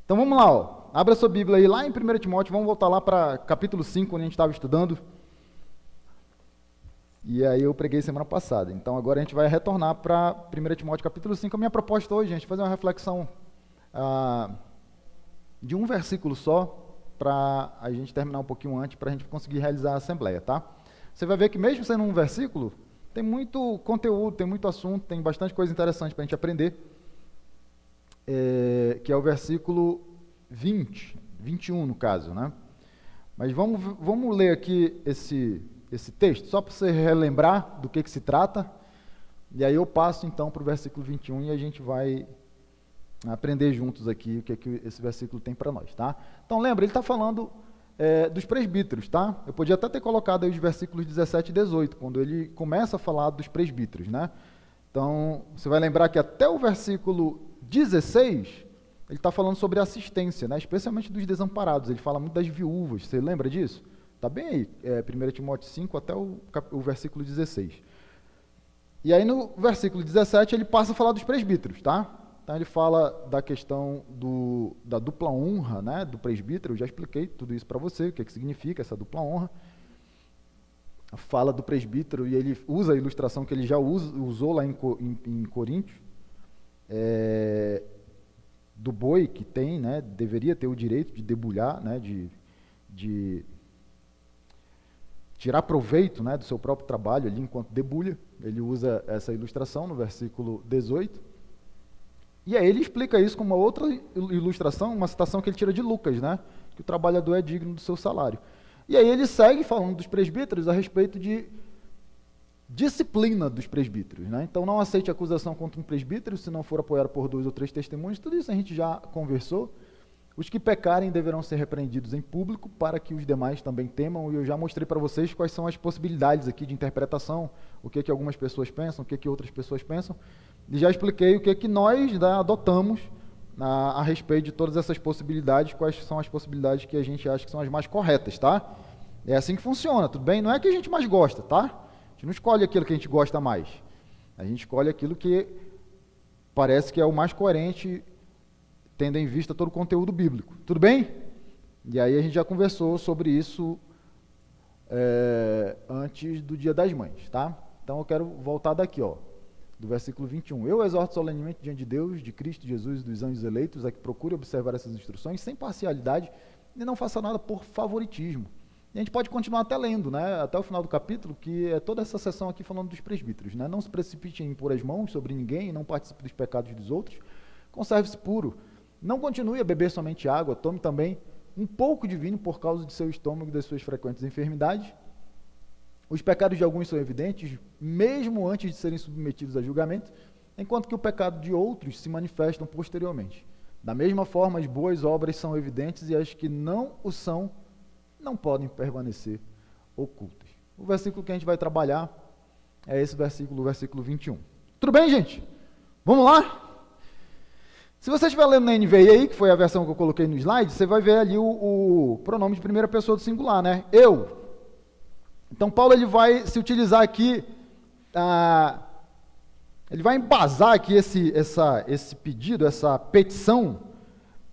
Então vamos lá, ó. Abra sua Bíblia aí, lá em 1 Timóteo, vamos voltar lá para capítulo 5, onde a gente estava estudando. E aí eu preguei semana passada. Então agora a gente vai retornar para 1 Timóteo capítulo 5. A minha proposta hoje, gente, é fazer uma reflexão de um versículo só, para a gente terminar um pouquinho antes, para a gente conseguir realizar a assembleia, tá? Você vai ver que mesmo sendo um versículo, tem muito conteúdo, tem muito assunto, tem bastante coisa interessante para a gente aprender, que é o versículo 21 no caso, né? Mas vamos ler aqui esse texto, só para você relembrar do que se trata, e aí eu passo então para o versículo 21 e a gente vai aprender juntos aqui o que esse versículo tem para nós, tá? Então lembra, ele está falando dos presbíteros, tá? Eu podia até ter colocado aí os versículos 17 e 18, quando ele começa a falar dos presbíteros, né? Então, você vai lembrar que até o versículo 16, ele está falando sobre assistência, né? Especialmente dos desamparados, ele fala muito das viúvas, você lembra disso? Está bem aí, 1 Timóteo 5 até o versículo 16. E aí no versículo 17 ele passa a falar dos presbíteros, tá? Então ele fala da questão da dupla honra, né, do presbítero. Eu já expliquei tudo isso para você, o que significa essa dupla honra. Fala do presbítero e ele usa a ilustração que ele já usou lá em Coríntios, do boi que tem, né, deveria ter o direito de debulhar, né, de tirar proveito, né, do seu próprio trabalho ali enquanto debulha. Ele usa essa ilustração no versículo 18. E aí ele explica isso com uma outra ilustração, uma citação que ele tira de Lucas, né? Que o trabalhador é digno do seu salário. E aí ele segue falando dos presbíteros a respeito de disciplina dos presbíteros, né? Então não aceite acusação contra um presbítero se não for apoiado por 2 ou 3 testemunhos. Tudo isso a gente já conversou. Os que pecarem deverão ser repreendidos em público para que os demais também temam. E eu já mostrei para vocês quais são as possibilidades aqui de interpretação, o que algumas pessoas pensam, o que outras pessoas pensam. E já expliquei o que nós adotamos a respeito de todas essas possibilidades, quais são as possibilidades que a gente acha que são as mais corretas, tá? É assim que funciona, tudo bem? Não é que a gente mais gosta, tá? A gente não escolhe aquilo que a gente gosta mais. A gente escolhe aquilo que parece que é o mais coerente, tendo em vista todo o conteúdo bíblico. Tudo bem? E aí a gente já conversou sobre isso antes do Dia das Mães, tá? Então eu quero voltar daqui, ó. Do versículo 21. Eu exorto solenemente diante de Deus, de Cristo Jesus e dos anjos eleitos, a que procure observar essas instruções sem parcialidade e não faça nada por favoritismo. E a gente pode continuar até lendo, né, até o final do capítulo, que é toda essa sessão aqui falando dos presbíteros, né? Não se precipite em impor as mãos sobre ninguém, não participe dos pecados dos outros, conserve-se puro, não continue a beber somente água, tome também um pouco de vinho por causa de seu estômago e das suas frequentes enfermidades. Os pecados de alguns são evidentes, mesmo antes de serem submetidos a julgamento, enquanto que o pecado de outros se manifestam posteriormente. Da mesma forma, as boas obras são evidentes e as que não o são não podem permanecer ocultas. O versículo que a gente vai trabalhar é esse versículo, o versículo 21. Tudo bem, gente? Vamos lá? Se você estiver lendo na NVI aí, que foi a versão que eu coloquei no slide, você vai ver ali o pronome de primeira pessoa do singular, né? Eu. Então, Paulo ele vai se utilizar aqui, ele vai embasar aqui esse pedido, essa petição,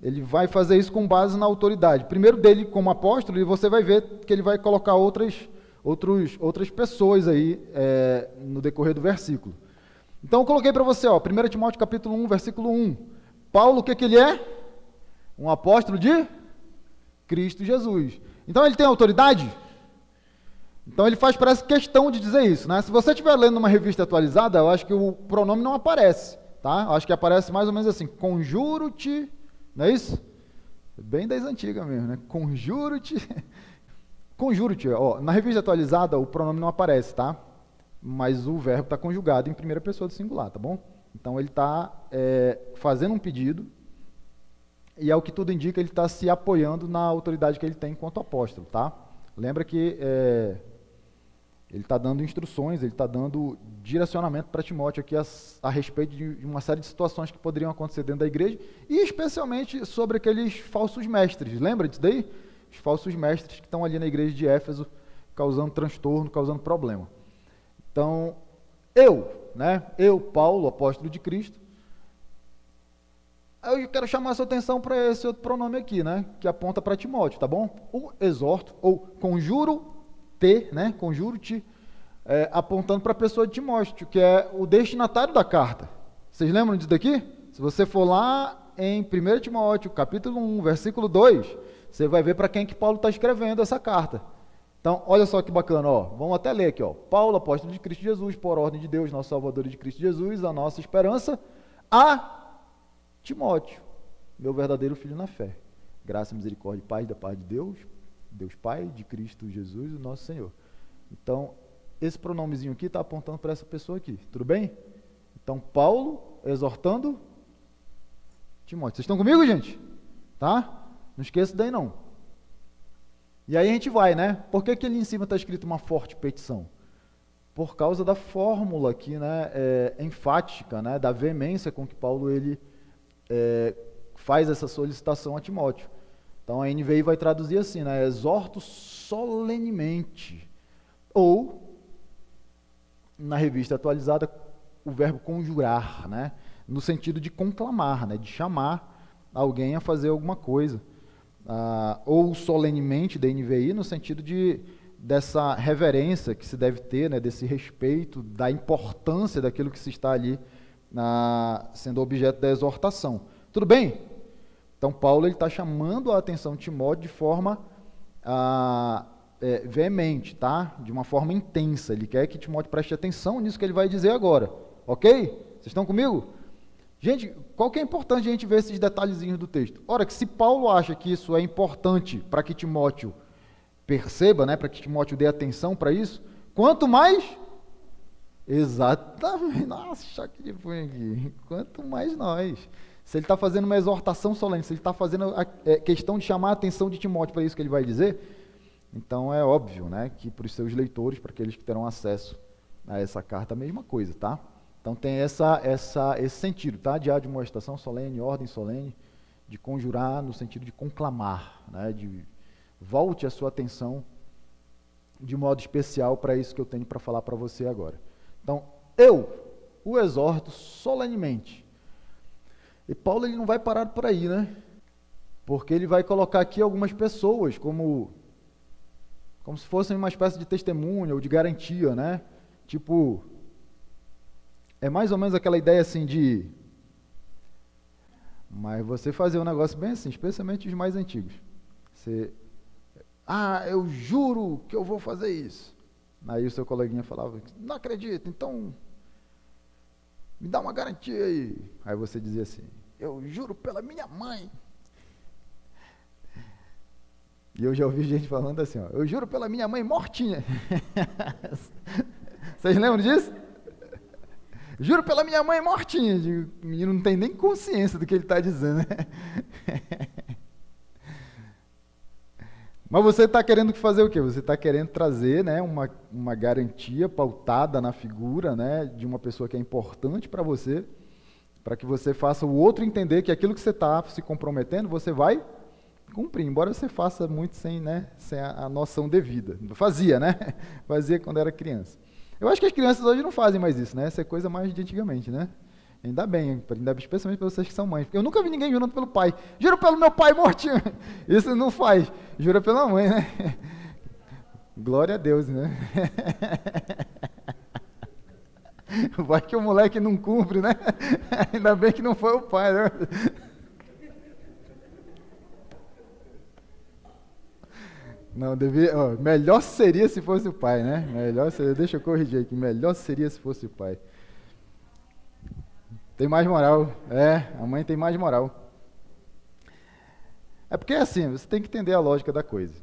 ele vai fazer isso com base na autoridade. Primeiro dele como apóstolo, e você vai ver que ele vai colocar outras pessoas aí no decorrer do versículo. Então, eu coloquei para você, ó, 1 Timóteo capítulo 1, versículo 1. Paulo, o que ele é? Um apóstolo de Cristo Jesus. Então, ele tem autoridade? Então ele parece questão de dizer isso, né? Se você estiver lendo uma revista atualizada, eu acho que o pronome não aparece, tá? Eu acho que aparece mais ou menos assim, conjuro-te, não é isso? Bem das antigas mesmo, né? Conjuro-te, conjuro-te, ó, na revista atualizada o pronome não aparece, tá? Mas o verbo está conjugado em primeira pessoa do singular, tá bom? Então ele está fazendo um pedido e ao que tudo indica ele está se apoiando na autoridade que ele tem enquanto apóstolo, tá? Lembra que ele está dando instruções, ele está dando direcionamento para Timóteo aqui a respeito de uma série de situações que poderiam acontecer dentro da igreja, e especialmente sobre aqueles falsos mestres. Lembra disso daí? Os falsos mestres que estão ali na igreja de Éfeso, causando transtorno, causando problema. Então, eu, Paulo, apóstolo de Cristo, eu quero chamar a sua atenção para esse outro pronome aqui, né? Que aponta para Timóteo, tá bom? O exorto, ou conjuro-te, né? Conjuro-te, apontando para a pessoa de Timóteo, que é o destinatário da carta. Vocês lembram disso daqui? Se você for lá em 1 Timóteo, capítulo 1, versículo 2, você vai ver para quem que Paulo está escrevendo essa carta. Então, olha só que bacana, ó. Vamos até ler aqui, ó. Paulo, apóstolo de Cristo Jesus, por ordem de Deus, nosso Salvador e de Cristo Jesus, a nossa esperança, a Timóteo, meu verdadeiro filho na fé. Graça, misericórdia e paz da parte de Deus, Deus Pai, de Cristo Jesus, o nosso Senhor. Então, esse pronomezinho aqui está apontando para essa pessoa aqui, tudo bem? Então, Paulo exortando Timóteo. Vocês estão comigo, gente? Tá? Não esqueça daí não. E aí a gente vai, né? Por que ali em cima está escrito uma forte petição? Por causa da fórmula aqui, né, enfática, né, da veemência com que Paulo ele faz essa solicitação a Timóteo. Então a NVI vai traduzir assim, né, exorto solenemente. Ou, na revista atualizada, o verbo conjurar, né, no sentido de conclamar, né, de chamar alguém a fazer alguma coisa. Ou solenemente da NVI, no sentido dessa reverência que se deve ter, né, desse respeito, da importância daquilo que se está ali sendo objeto da exortação. Tudo bem? Então, Paulo está chamando a atenção de Timóteo de forma veemente, tá? De uma forma intensa. Ele quer que Timóteo preste atenção nisso que ele vai dizer agora. Ok? Vocês estão comigo? Gente, qual que é importante a gente ver esses detalhezinhos do texto? Ora, que se Paulo acha que isso é importante para que Timóteo perceba, né, para que Timóteo dê atenção para isso, quanto mais... Exatamente, nossa, choque de punho aqui. Quanto mais nós. Se ele está fazendo uma exortação solene, se ele está fazendo a questão de chamar a atenção de Timóteo para isso que ele vai dizer, então é óbvio, né, que para os seus leitores, para aqueles que terão acesso a essa carta, a mesma coisa, tá? Então tem esse sentido, tá? De admoestação solene, ordem solene, de conjurar no sentido de conclamar, né? De volte a sua atenção de modo especial para isso que eu tenho para falar para você agora. Então, eu o exorto solenemente. E Paulo ele não vai parar por aí, né? Porque ele vai colocar aqui algumas pessoas como se fossem uma espécie de testemunha ou de garantia, né? Tipo... É mais ou menos aquela ideia assim de... Mas você fazer um negócio bem assim, especialmente os mais antigos. Você... eu juro que eu vou fazer isso. Aí o seu coleguinha falava, não acredito, então me dá uma garantia aí. Aí você dizia assim, eu juro pela minha mãe. E eu já ouvi gente falando assim, ó, eu juro pela minha mãe mortinha. Vocês lembram disso? Juro pela minha mãe mortinha. O menino não tem nem consciência do que ele está dizendo, né? Mas você está querendo fazer o quê? Você está querendo trazer, né, uma garantia pautada na figura, né, de uma pessoa que é importante para você, para que você faça o outro entender que aquilo que você está se comprometendo, você vai cumprir, embora você faça muito sem a noção devida. Fazia, né? Fazia quando era criança. Eu acho que as crianças hoje não fazem mais isso, né? Essa é coisa mais de antigamente, né? Ainda bem, especialmente para vocês que são mães. Porque eu nunca vi ninguém jurando pelo pai. Juro pelo meu pai mortinho. Isso não faz. Jura pela mãe, né? Glória a Deus, né? Vai que o moleque não cumpre, né? Ainda bem que não foi o pai, né? Não, melhor seria se fosse o pai, né? Deixa eu corrigir aqui, melhor seria se fosse o pai. Tem mais moral, a mãe tem mais moral. É porque assim, você tem que entender a lógica da coisa.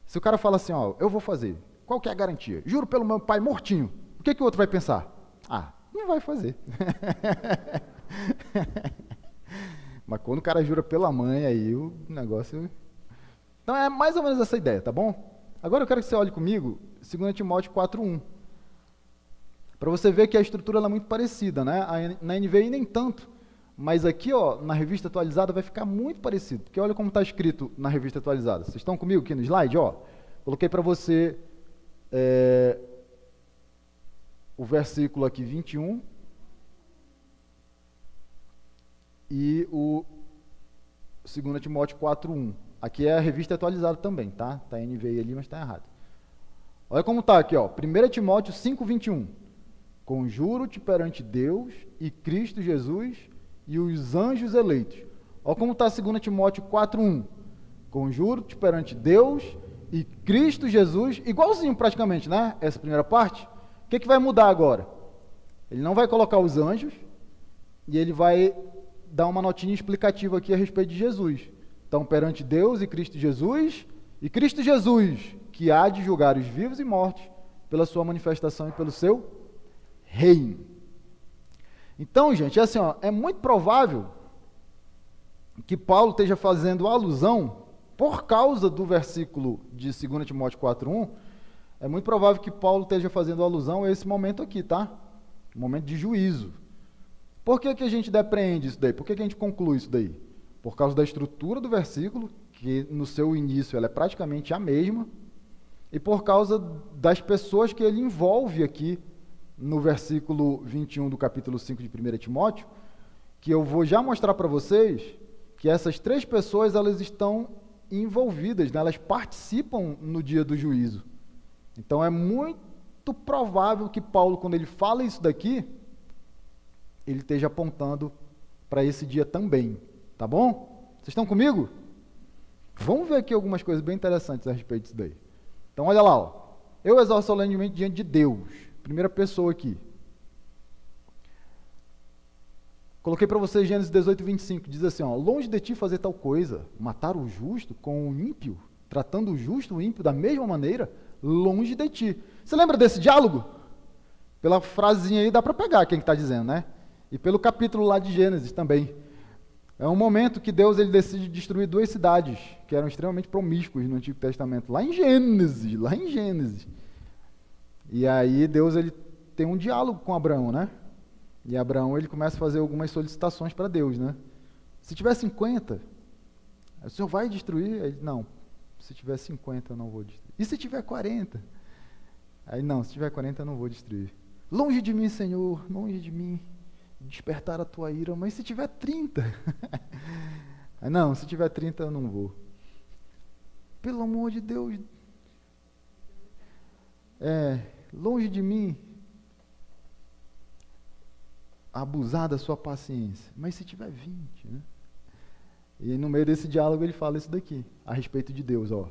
Se o cara fala assim, ó, eu vou fazer, qual que é a garantia? Juro pelo meu pai mortinho. O que o outro vai pensar? Não vai fazer. Mas quando o cara jura pela mãe, aí o negócio... Então é mais ou menos essa ideia, tá bom? Agora eu quero que você olhe comigo, 2 Timóteo 4:1. Para você ver que a estrutura ela é muito parecida, né? Na NVI nem tanto, mas aqui, ó, na revista atualizada vai ficar muito parecido, porque olha como está escrito na revista atualizada. Vocês estão comigo aqui no slide? Ó, coloquei para você o versículo aqui 21 e o 2 Timóteo 4:1. Aqui é a revista atualizada também, tá? Tá NVI ali, mas tá errado. Olha como tá aqui, ó. 1 Timóteo 5:21. Conjuro-te perante Deus e Cristo Jesus e os anjos eleitos. Olha como está 2 Timóteo 4:1. Conjuro-te perante Deus e Cristo Jesus, igualzinho praticamente, né? Essa primeira parte. O que vai mudar agora? Ele não vai colocar os anjos e ele vai dar uma notinha explicativa aqui a respeito de Jesus. Então, perante Deus e Cristo Jesus, que há de julgar os vivos e mortos pela sua manifestação e pelo seu reino. Então, gente, é assim, ó, é muito provável que Paulo esteja fazendo alusão, por causa do versículo de 2 Timóteo 4:1, é muito provável que Paulo esteja fazendo alusão a esse momento aqui, tá? Momento de juízo. Por que a gente depreende isso daí? Por que a gente conclui isso daí? Por causa da estrutura do versículo, que no seu início ela é praticamente a mesma, e por causa das pessoas que ele envolve aqui no versículo 21 do capítulo 5 de 1 Timóteo, que eu vou já mostrar para vocês que essas três pessoas elas estão envolvidas, né? Elas participam no dia do juízo. Então é muito provável que Paulo, quando ele fala isso daqui, ele esteja apontando para esse dia também, tá bom? Vocês estão comigo? Vamos ver aqui algumas coisas bem interessantes a respeito disso daí. Então olha lá, ó. Eu exorto solenemente diante de Deus, primeira pessoa aqui. Coloquei para vocês Gênesis 18:25, diz assim, ó, longe de ti fazer tal coisa, matar o justo com o ímpio, tratando o justo e o ímpio da mesma maneira, longe de ti. Você lembra desse diálogo? Pela frasinha aí dá para pegar quem está dizendo, né? E pelo capítulo lá de Gênesis também. É um momento que Deus ele decide destruir duas cidades, que eram extremamente promíscuas no Antigo Testamento, lá em Gênesis. E aí Deus ele tem um diálogo com Abraão, né? E Abraão ele começa a fazer algumas solicitações para Deus, né? Se tiver 50, o Senhor vai destruir? Aí, não, se tiver 50 eu não vou destruir. E se tiver 40? Aí, não, se tiver 40 eu não vou destruir. Longe de mim, Senhor, longe de mim despertar a tua ira, mas se tiver 30? Aí, não, se tiver 30 eu não vou. Pelo amor de Deus, longe de mim abusar da sua paciência, mas se tiver 20, né? E no meio desse diálogo ele fala isso daqui, a respeito de Deus, ó.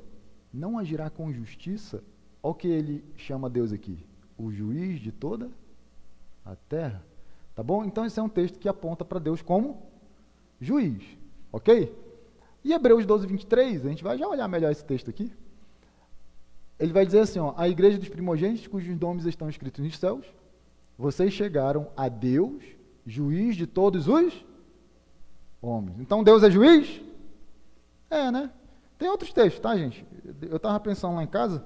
Não agirá com justiça, olha o que ele chama Deus aqui, o juiz de toda a terra, tá bom? Então esse é um texto que aponta para Deus como juiz, ok? E Hebreus 12:23, a gente vai já olhar melhor esse texto aqui. Ele vai dizer assim, ó, a igreja dos primogênitos cujos nomes estão escritos nos céus, vocês chegaram a Deus, juiz de todos os homens. Então Deus é juiz? É, né? Tem outros textos, tá, gente? Eu estava pensando lá em casa,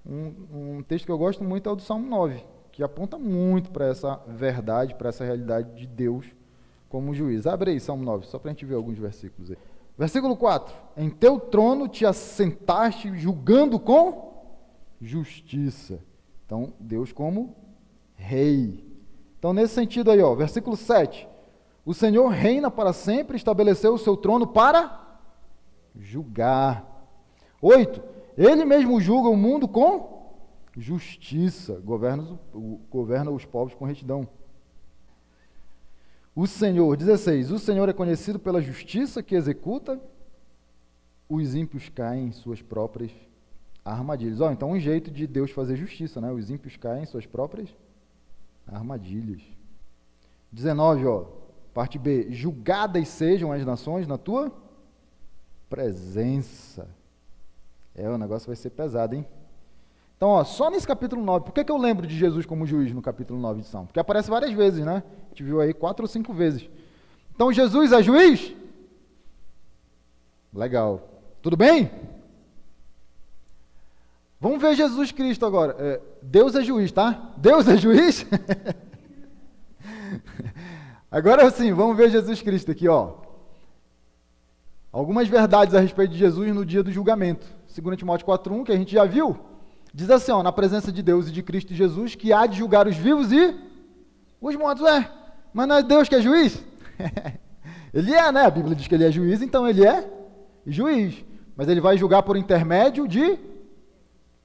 um texto que eu gosto muito é o do Salmo 9, que aponta muito para essa verdade, para essa realidade de Deus como juiz. Abre aí, Salmo 9, só para a gente ver alguns versículos aí. Versículo 4. Em teu trono te assentaste julgando com justiça. Então, Deus como rei. Então, nesse sentido aí, ó, versículo 7. O Senhor reina para sempre, estabeleceu o seu trono para julgar. 8. Ele mesmo julga o mundo com justiça, governa os povos com retidão. O Senhor, 16, o Senhor é conhecido pela justiça que executa, os ímpios caem em suas próprias armadilhas. Ó, então um jeito de Deus fazer justiça, né? Os ímpios caem em suas próprias armadilhas. 19, ó, parte B, julgadas sejam as nações na tua presença. O negócio vai ser pesado, hein? Então, ó, só nesse capítulo 9, por que eu lembro de Jesus como juiz no capítulo 9 de Salmo? Porque aparece várias vezes, né? A gente viu aí 4 ou 5 vezes. Então, Jesus é juiz? Legal. Tudo bem? Vamos ver Jesus Cristo agora. Deus é juiz, tá? Deus é juiz? Agora sim, vamos ver Jesus Cristo aqui, ó. Algumas verdades a respeito de Jesus no dia do julgamento. 2 Timóteo 4:1, que a gente já viu, diz assim, ó, na presença de Deus e de Cristo Jesus, que há de julgar os vivos e os mortos. Mas não é Deus que é juiz? Ele é, né? A Bíblia diz que ele é juiz, então ele é juiz. Mas ele vai julgar por intermédio de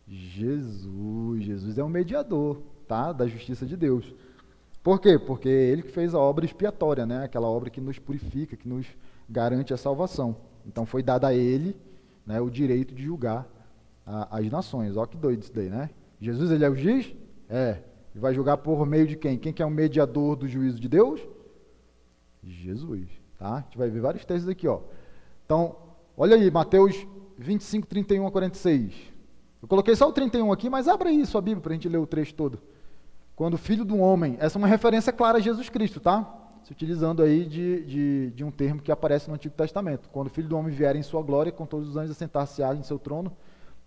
Jesus. Jesus é um mediador, tá? Da justiça de Deus. Por quê? Porque é ele que fez a obra expiatória, né? Aquela obra que nos purifica, que nos garante a salvação. Então foi dado a ele, né, o direito de julgar as nações. Olha que doido isso daí, né? Jesus, ele é o juiz? É. Ele vai julgar por meio de quem? Quem que é o mediador do juízo de Deus? Jesus, tá? A gente vai ver vários textos aqui, ó. Então, olha aí, Mateus 25, 31 a 46. Eu coloquei só o 31 aqui, mas abra aí sua Bíblia para a gente ler o trecho todo. Quando o Filho do Homem, essa é uma referência clara a Jesus Cristo, tá? Se utilizando aí de um termo que aparece no Antigo Testamento. Quando o Filho do Homem vier em sua glória, com todos os anjos assentar-se em seu trono,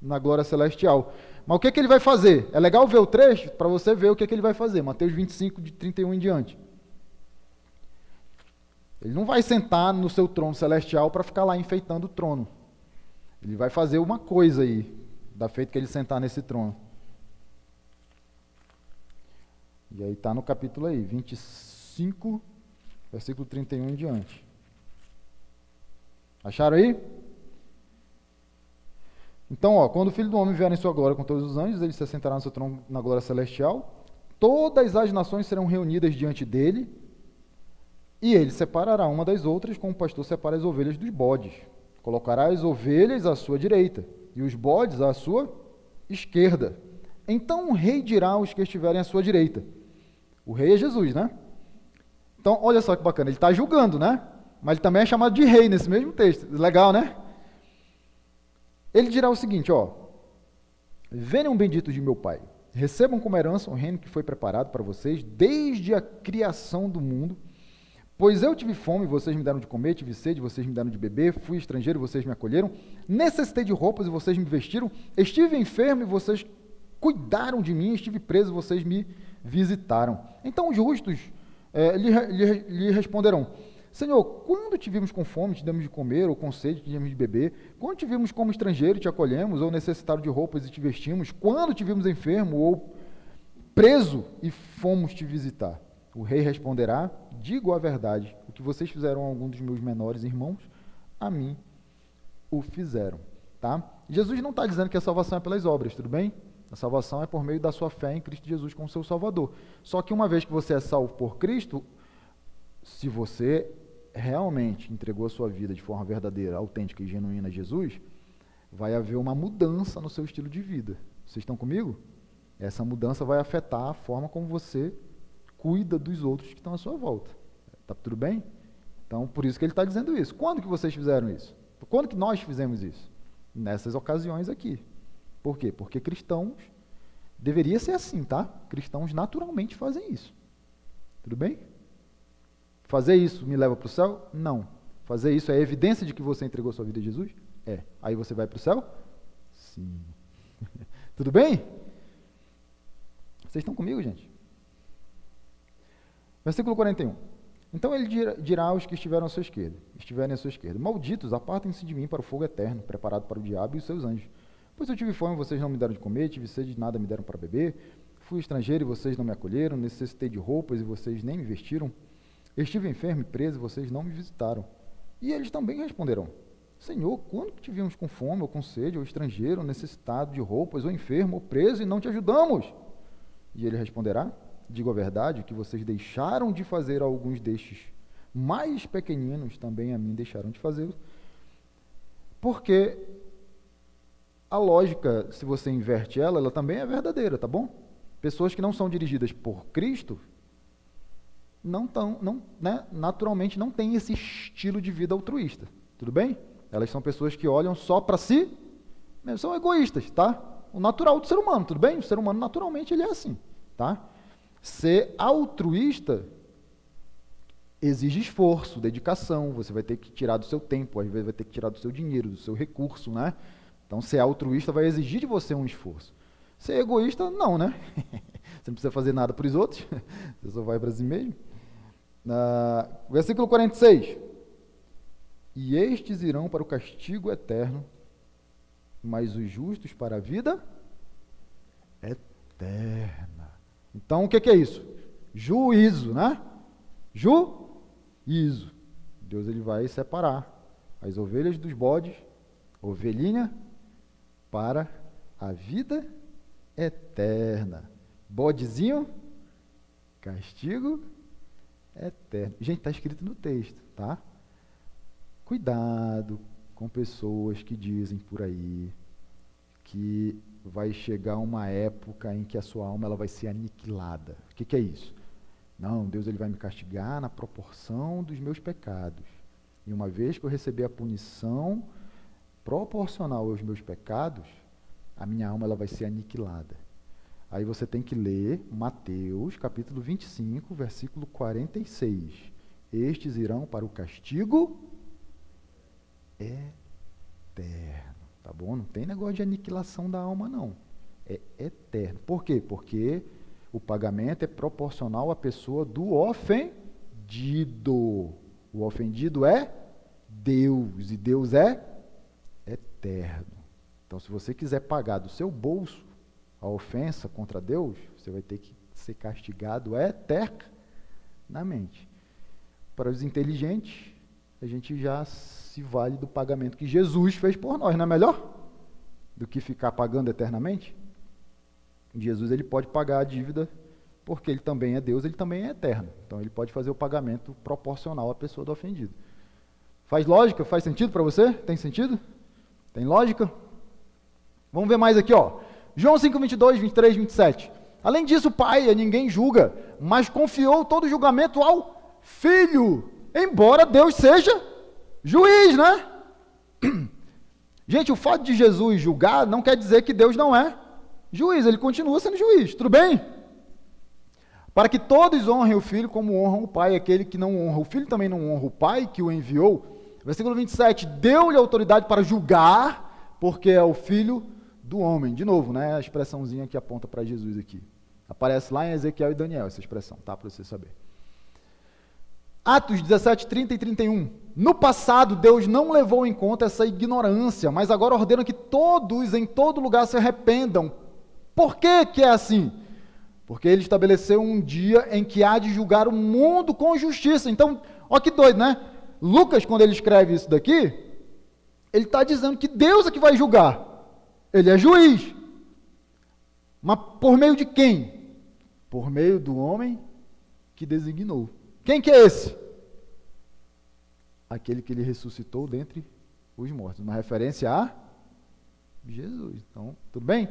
na glória celestial. Mas o que ele vai fazer? É legal ver o trecho para você ver o que ele vai fazer. Mateus 25, de 31 em diante. Ele não vai sentar no seu trono celestial para ficar lá enfeitando o trono. Ele vai fazer uma coisa aí, da feito que ele sentar nesse trono. E aí está no capítulo aí, 25, versículo 31 em diante. Acharam aí? Então, ó, quando o Filho do Homem vier em sua glória com todos os anjos, ele se assentará no seu trono na glória celestial. Todas as nações serão reunidas diante dele, e ele separará uma das outras, como o pastor separa as ovelhas dos bodes. Colocará as ovelhas à sua direita, e os bodes à sua esquerda. Então o rei dirá aos que estiverem à sua direita. O rei é Jesus, né? Então, olha só que bacana, ele está julgando, né? Mas ele também é chamado de rei nesse mesmo texto. Legal, né? Ele dirá o seguinte, ó: venham benditos de meu Pai, recebam como herança o reino que foi preparado para vocês desde a criação do mundo, pois eu tive fome, vocês me deram de comer, tive sede, vocês me deram de beber, fui estrangeiro, vocês me acolheram, necessitei de roupas e vocês me vestiram, estive enfermo e vocês cuidaram de mim, estive preso, vocês me visitaram. Então os justos lhe responderão: Senhor, quando te vimos com fome, te demos de comer, ou com sede, te demos de beber? Quando te vimos como estrangeiro, te acolhemos, ou necessitado de roupas e te vestimos? Quando te vimos enfermo ou preso e fomos te visitar? O rei responderá: digo a verdade, o que vocês fizeram a algum dos meus menores irmãos, a mim o fizeram. Tá? Jesus não está dizendo que a salvação é pelas obras, tudo bem? A salvação é por meio da sua fé em Cristo Jesus como seu Salvador. Só que uma vez que você é salvo por Cristo, se você realmente entregou a sua vida de forma verdadeira, autêntica e genuína a Jesus, vai haver uma mudança no seu estilo de vida. Vocês estão comigo? Essa mudança vai afetar a forma como você cuida dos outros que estão à sua volta. Tá tudo bem? Então, por isso que ele está dizendo isso. Quando que vocês fizeram isso? Quando que nós fizemos isso? Nessas ocasiões aqui. Por quê? Porque cristãos, deveria ser assim, tá? Cristãos naturalmente fazem isso. Tudo bem? Fazer isso me leva para o céu? Não. Fazer isso é evidência de que você entregou sua vida a Jesus? É. Aí você vai para o céu? Sim. Tudo bem? Vocês estão comigo, gente? Versículo 41. Então ele dirá aos que estiverem à sua esquerda: malditos, apartem-se de mim para o fogo eterno, preparado para o diabo e os seus anjos. Pois eu tive fome, vocês não me deram de comer, tive sede, nada me deram para beber, fui estrangeiro e vocês não me acolheram, necessitei de roupas e vocês nem me vestiram, estive enfermo e preso e vocês não me visitaram. E eles também responderão: Senhor, quando te vimos com fome, ou com sede, ou estrangeiro, ou necessitado de roupas, ou enfermo, ou preso, e não te ajudamos? E ele responderá: digo a verdade, que vocês deixaram de fazer a alguns destes mais pequeninos, também a mim deixaram de fazê-lo. Porque a lógica, se você inverte ela também é verdadeira, tá bom? Pessoas que não são dirigidas por Cristo, naturalmente não têm esse estilo de vida altruísta, tudo bem? Elas são pessoas que olham só para si, são egoístas, tá? O natural do ser humano, tudo bem? O ser humano naturalmente ele é assim, tá? Ser altruísta exige esforço, dedicação, você vai ter que tirar do seu tempo, às vezes vai ter que tirar do seu dinheiro, do seu recurso, né? Então, ser altruísta vai exigir de você um esforço. Ser egoísta, não, né? Você não precisa fazer nada para os outros, você só vai para si mesmo. Versículo 46. E estes irão para o castigo eterno, mas os justos para a vida eterna. Então, o que é isso? Juízo, né? Juízo. Deus ele vai separar as ovelhas dos bodes, ovelhinha para a vida eterna. Bodezinho, castigo eterno. Gente, está escrito no texto, tá? Cuidado com pessoas que dizem por aí que vai chegar uma época em que a sua alma ela vai ser aniquilada. O que é isso? Não, Deus ele vai me castigar na proporção dos meus pecados. E uma vez que eu receber a punição proporcional aos meus pecados, a minha alma ela vai ser aniquilada. Aí você tem que ler Mateus, capítulo 25, versículo 46. Estes irão para o castigo eterno. Tá bom? Não tem negócio de aniquilação da alma, não. É eterno. Por quê? Porque o pagamento é proporcional à pessoa do ofendido. O ofendido é Deus, e Deus é eterno. Então, se você quiser pagar do seu bolso a ofensa contra Deus, você vai ter que ser castigado eternamente. Para os inteligentes, a gente já se vale do pagamento que Jesus fez por nós, não é melhor? Do que ficar pagando eternamente? Jesus ele pode pagar a dívida, porque ele também é Deus, ele também é eterno. Então ele pode fazer o pagamento proporcional à pessoa do ofendido. Faz lógica? Faz sentido para você? Tem sentido? Tem lógica? Vamos ver mais aqui, ó. João 5, 22, 23, 27. Além disso, o Pai a ninguém julga, mas confiou todo o julgamento ao Filho, embora Deus seja juiz, né? Gente, o fato de Jesus julgar não quer dizer que Deus não é juiz, ele continua sendo juiz, tudo bem? Para que todos honrem o Filho como honram o Pai, aquele que não honra o Filho também não honra o Pai que o enviou. Versículo 27, deu-lhe autoridade para julgar, porque é o Filho do homem. De novo, né, a expressãozinha que aponta para Jesus aqui. Aparece lá em Ezequiel e Daniel, essa expressão, tá? Para você saber. Atos 17, 30 e 31. No passado, Deus não levou em conta essa ignorância, mas agora ordena que todos, em todo lugar, se arrependam. Por que é assim? Porque ele estabeleceu um dia em que há de julgar o mundo com justiça. Então, ó que doido, né? Lucas, quando ele escreve isso daqui, ele está dizendo que Deus é que vai julgar. Ele é juiz. Mas por meio de quem? Por meio do homem que designou. Quem que é esse? Aquele que ele ressuscitou dentre os mortos. Uma referência a Jesus. Então, tudo bem?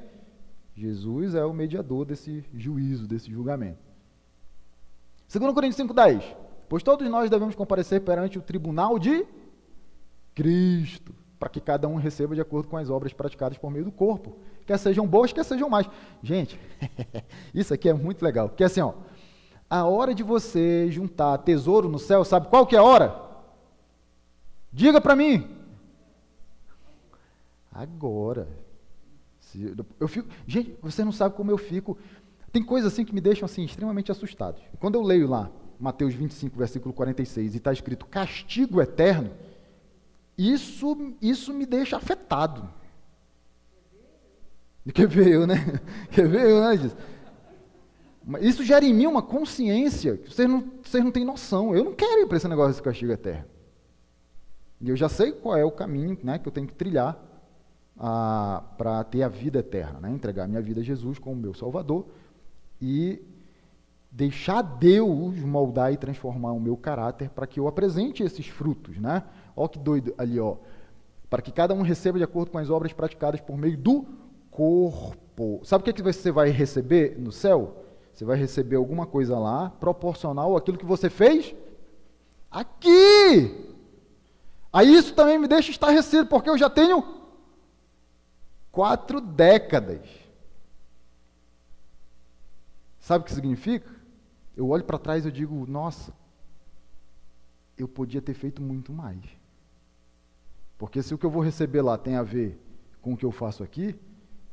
Jesus é o mediador desse juízo, desse julgamento. 2 Coríntios 5,10. Pois todos nós devemos comparecer perante o tribunal de Cristo, para que cada um receba de acordo com as obras praticadas por meio do corpo, quer sejam boas, quer sejam más. Gente, isso aqui é muito legal, porque assim, ó, a hora de você juntar tesouro no céu, sabe qual que é a hora? Diga para mim. Agora. Eu fico, gente, você não sabe como eu fico. Tem coisas assim que me deixam assim extremamente assustado. Quando eu leio lá Mateus 25, versículo 46, e está escrito castigo eterno, isso me deixa afetado. Quer ver eu, né? Quer ver eu, né? Isso gera em mim uma consciência que vocês não têm noção. Eu não quero ir para esse negócio desse castigo eterno. E eu já sei qual é o caminho, né, que eu tenho que trilhar para ter a vida eterna, né? Entregar minha vida a Jesus como meu Salvador e deixar Deus moldar e transformar o meu caráter para que eu apresente esses frutos, né? Ó que doido ali, ó. Para que cada um receba de acordo com as obras praticadas por meio do corpo. Sabe o que você vai receber no céu? Você vai receber alguma coisa lá proporcional àquilo que você fez aqui. Aí isso também me deixa estarrecido, porque eu já tenho 4 décadas. Sabe o que significa? Eu olho para trás e eu digo, nossa, eu podia ter feito muito mais. Porque se o que eu vou receber lá tem a ver com o que eu faço aqui,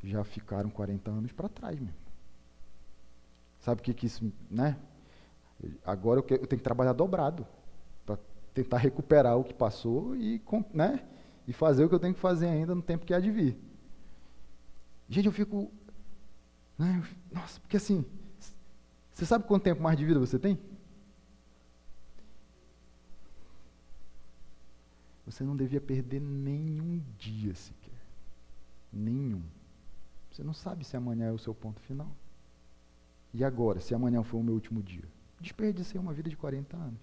já ficaram 40 anos para trás mesmo. Sabe o que isso, né? Agora eu tenho que trabalhar dobrado para tentar recuperar o que passou e, né, e fazer o que eu tenho que fazer ainda no tempo que há de vir. Gente, eu fico, né, nossa, porque assim, você sabe quanto tempo mais de vida você tem? Você não devia perder nenhum dia sequer. Nenhum. Você não sabe se amanhã é o seu ponto final. E agora, se amanhã for o meu último dia? Desperdicei uma vida de 40 anos.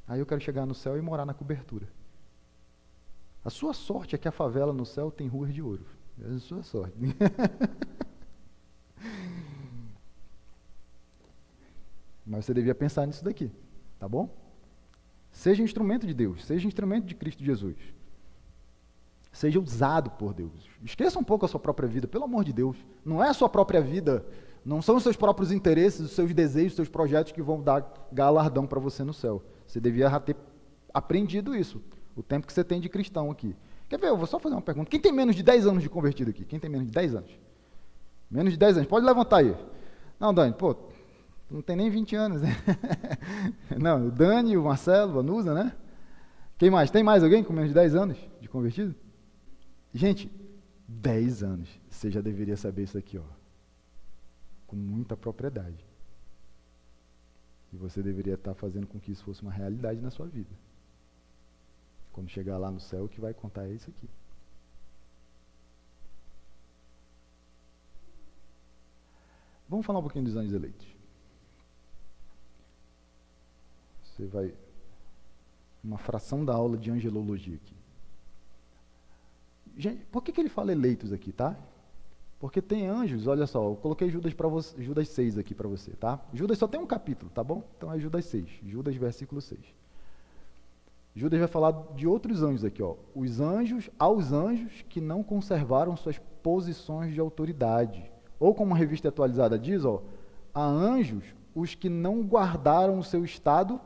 Aí eu quero chegar no céu e morar na cobertura. A sua sorte é que a favela no céu tem ruas de ouro. É a sua sorte. Mas você devia pensar nisso daqui, tá bom? Seja instrumento de Deus, seja instrumento de Cristo Jesus. Seja usado por Deus. Esqueça um pouco a sua própria vida, pelo amor de Deus. Não é a sua própria vida, não são os seus próprios interesses, os seus desejos, os seus projetos que vão dar galardão para você no céu. Você devia já ter aprendido isso, o tempo que você tem de cristão aqui. Quer ver? Eu vou só fazer uma pergunta. Quem tem menos de 10 anos de convertido aqui? Quem tem menos de 10 anos? Menos de 10 anos. Pode levantar aí. Não, Dani, pô, não tem nem 20 anos, né? Não, o Dani, o Marcelo, a Nusa, né? Quem mais? Tem mais alguém com menos de 10 anos de convertido? Gente, 10 anos. Você já deveria saber isso aqui, ó. Com muita propriedade. E você deveria estar fazendo com que isso fosse uma realidade na sua vida. Quando chegar lá no céu, o que vai contar é isso aqui. Vamos falar um pouquinho dos anjos eleitos. Você vai... Uma fração da aula de angelologia aqui. Gente, por que ele fala eleitos aqui, tá? Porque tem anjos, olha só, eu coloquei Judas, Judas 6 aqui para você, tá? Judas só tem um capítulo, tá bom? Então é Judas 6, Judas versículo 6. Judas vai falar de outros anjos aqui, ó. Aos anjos que não conservaram suas posições de autoridade. Ou como a revista atualizada diz, ó, a anjos os que não guardaram o seu estado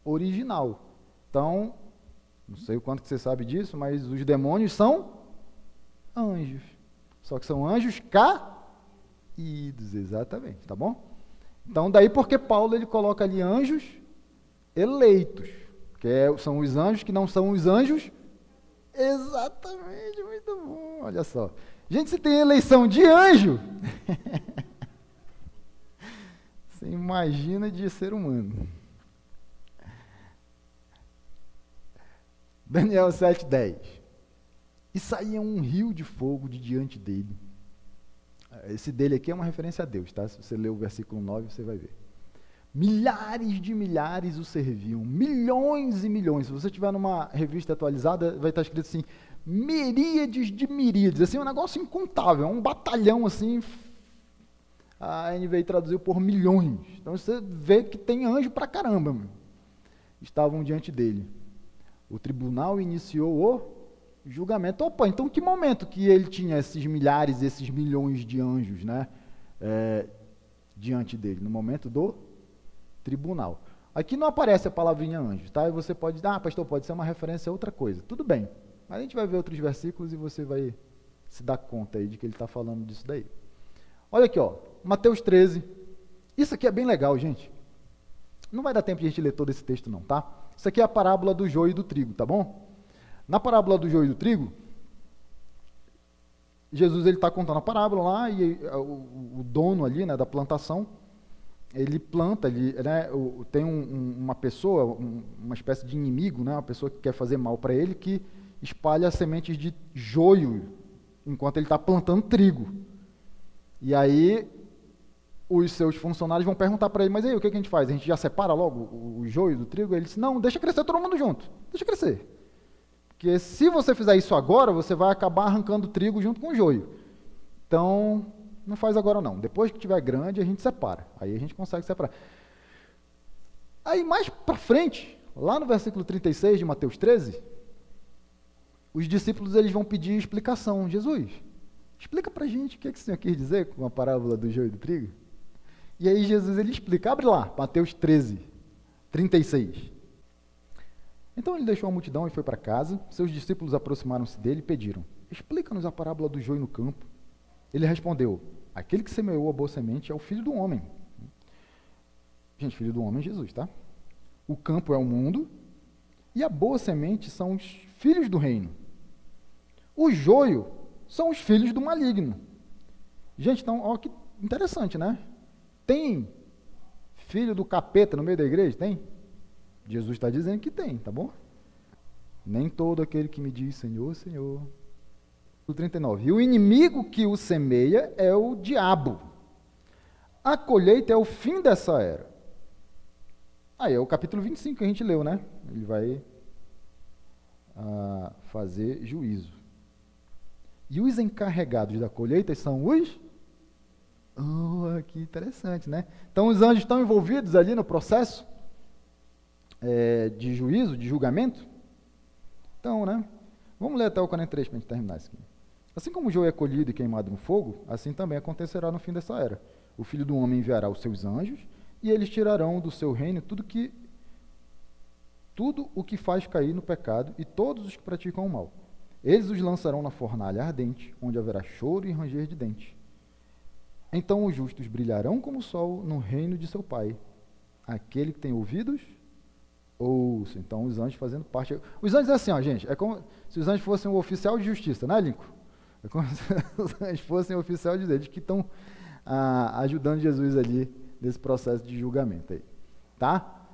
original. Então, não sei o quanto que você sabe disso, mas os demônios são anjos. Só que são anjos caídos, exatamente, tá bom? Então, daí porque Paulo ele coloca ali anjos eleitos, que são os anjos que não são os anjos. Exatamente, muito bom, olha só. Gente, se tem eleição de anjo, você imagina de ser humano. Daniel 7:10. E saía um rio de fogo de diante dele. Esse dele aqui é uma referência a Deus, tá? Se você ler o versículo 9, você vai ver. Milhares de milhares o serviam, milhões e milhões. Se você tiver numa revista atualizada, vai estar escrito assim, miríades de miríades, assim, um negócio incontável, um batalhão assim, a NVI traduziu por milhões. Então você vê que tem anjo pra caramba, meu. Estavam diante dele. O tribunal iniciou o julgamento. Opa, então que momento que ele tinha esses milhares, esses milhões de anjos, né, diante dele? No momento do tribunal. Aqui não aparece a palavrinha anjo, tá? E você pode dizer, pastor, pode ser uma referência a outra coisa. Tudo bem. Mas a gente vai ver outros versículos e você vai se dar conta aí de que ele está falando disso daí. Olha aqui, ó, Mateus 13. Isso aqui é bem legal, gente. Não vai dar tempo de a gente ler todo esse texto não, tá? Isso aqui é a parábola do joio e do trigo, tá bom? Na parábola do joio e do trigo, Jesus está contando a parábola lá e o dono ali, né, da plantação, ele planta, tem uma pessoa, uma espécie de inimigo, né, uma pessoa que quer fazer mal para ele, que espalha sementes de joio enquanto ele está plantando trigo. E aí os seus funcionários vão perguntar para ele, mas aí o que a gente faz? A gente já separa logo o joio do trigo? Ele disse, não, deixa crescer todo mundo junto, deixa crescer. Porque se você fizer isso agora, você vai acabar arrancando o trigo junto com o joio. Então, não faz agora não. Depois que tiver grande, a gente separa. Aí a gente consegue separar. Aí mais para frente, lá no versículo 36 de Mateus 13, os discípulos eles vão pedir explicação. Jesus, explica para a gente o que o Senhor quis dizer com a parábola do joio e do trigo. E aí Jesus ele explica. Abre lá, Mateus 13, 36. Então ele deixou a multidão e foi para casa. Seus discípulos aproximaram-se dele e pediram, explica-nos a parábola do joio no campo. Ele respondeu, aquele que semeou a boa semente é o Filho do Homem. Gente, Filho do Homem é Jesus, tá? O campo é o mundo e a boa semente são os filhos do reino. O joio são os filhos do maligno. Gente, então, olha que interessante, né? Tem filho do capeta no meio da igreja? Tem? Jesus está dizendo que tem, tá bom? Nem todo aquele que me diz Senhor, Senhor. 39. E o inimigo que o semeia é o diabo. A colheita é o fim dessa era. Aí é o capítulo 25 que a gente leu, né? Ele vai fazer juízo. E os encarregados da colheita são os... Oh, que interessante, né? Então os anjos estão envolvidos ali no processo de juízo, de julgamento? Então, né? Vamos ler até o 43 para a gente terminar isso aqui. Assim como o joio é colhido e queimado no fogo, assim também acontecerá no fim dessa era. O Filho do Homem enviará os seus anjos, e eles tirarão do seu reino tudo o que faz cair no pecado e todos os que praticam o mal. Eles os lançarão na fornalha ardente, onde haverá choro e ranger de dentes. Então os justos brilharão como o sol no reino de seu Pai. Aquele que tem ouvidos, ouça. Então os anjos fazendo parte... Os anjos é assim, ó, gente, é como se os anjos fossem um oficial de justiça, né, Lincoln? É como se os anjos fossem um oficial de justiça, eles que estão ajudando Jesus ali nesse processo de julgamento aí, tá?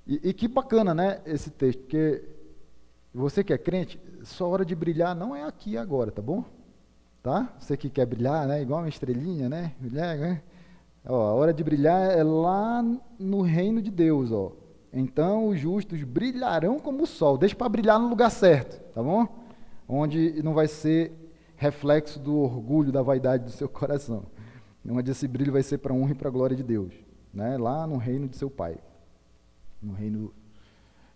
E que bacana, né, esse texto, porque você que é crente, sua hora de brilhar não é aqui e agora, tá bom? Tá? Você que quer brilhar, né, igual uma estrelinha, né? Brilhar, né? Ó, a hora de brilhar é lá no reino de Deus, ó. Então os justos brilharão como o sol. Deixa para brilhar no lugar certo, tá bom? Onde não vai ser reflexo do orgulho, da vaidade do seu coração. Onde esse brilho vai ser para a honra e para a glória de Deus, né? Lá no reino de seu Pai, no reino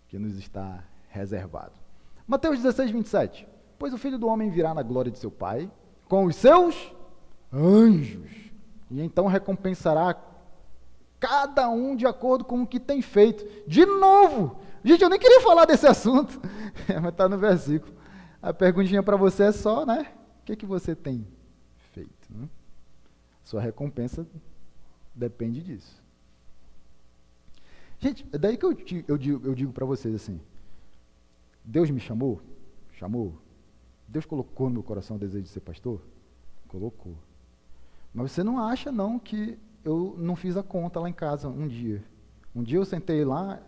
que nos está reservado. Mateus 16, 27. Pois o Filho do Homem virá na glória de seu Pai, com os seus anjos, e então recompensará cada um de acordo com o que tem feito. De novo! Gente, eu nem queria falar desse assunto, mas está no versículo. A perguntinha para você é só, né? O que você tem feito? Né? Sua recompensa depende disso. Gente, é daí que eu digo para vocês assim, Deus me chamou? Chamou. Deus colocou no meu coração o desejo de ser pastor? Colocou. Mas você não acha, não, que eu não fiz a conta lá em casa um dia. Um dia eu sentei lá,